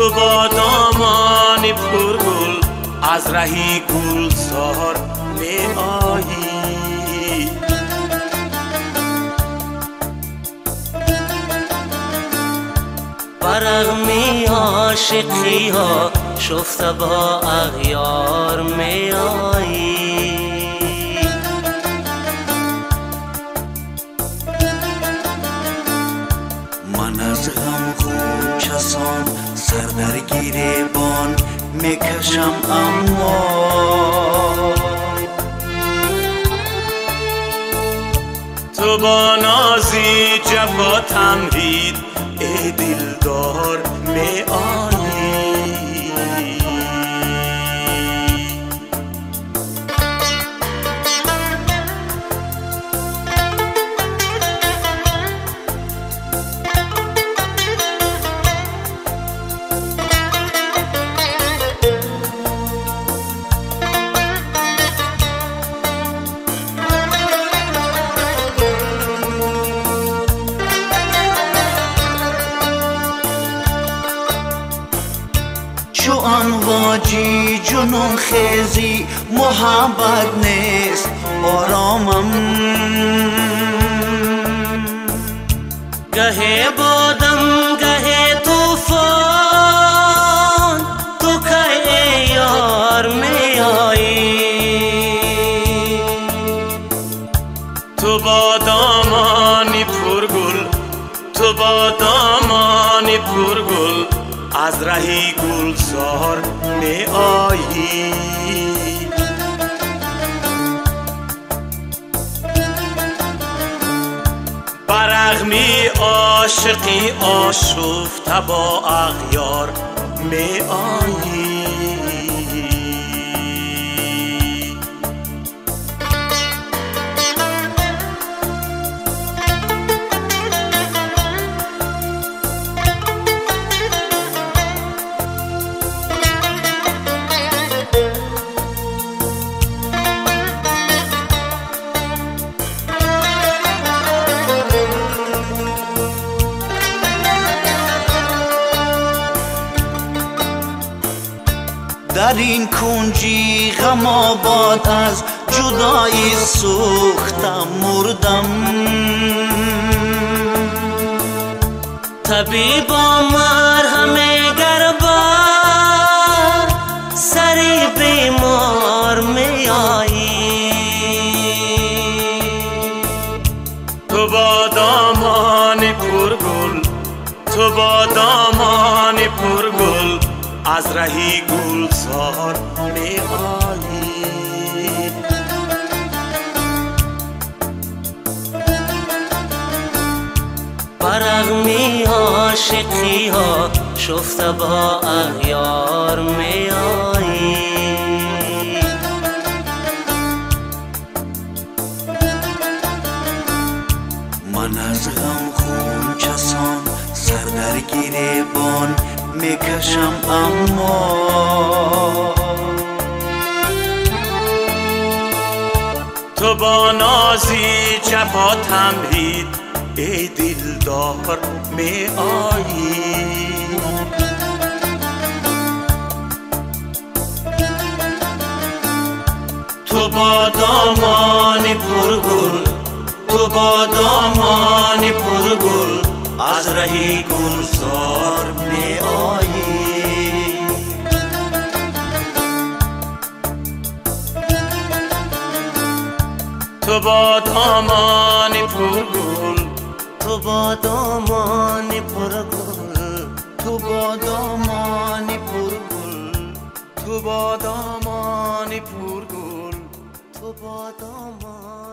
تو با دامان پرگل از رهی گلزار می آیی. برغمی عاشقی ها شفته با اغیار می آیی. من از غم خون چسان سر در گریبان میکشم، اما تو با نازی جفا تمهید ای دلدار می آیی. چو امواجی جنون خیزی محبت نیست آرامم. گهه بادم گهه توفان تو که یار می آیی. تو با دامانی پرگل، تو با دامانی پرگل از رهی گلزار می آیی. برغمی عاشقی آشفته با اغیار می آیی. در این کنجی غم آباد از جدایی سوختم مردم. طبیبا مرهم گربار سری بیمار می آیی. تو با دامان پرگل، تو با دامان پرگل از رهی گلزار می آیی. برغمی عاشقی ها شفته با اغیار می آیی. من از غم خون چسان سر در گریبان میکشم، اما تو با نازی جفا تمهید ای دلدار می آیی. تو با دامان پرگل، تو با دامان پرگل از رهی گلزار می آیی. تو با دامان پرگل، تو با دامان پرگل، تو با دامان پرگل، تو با دامان پرگل، تو با دامان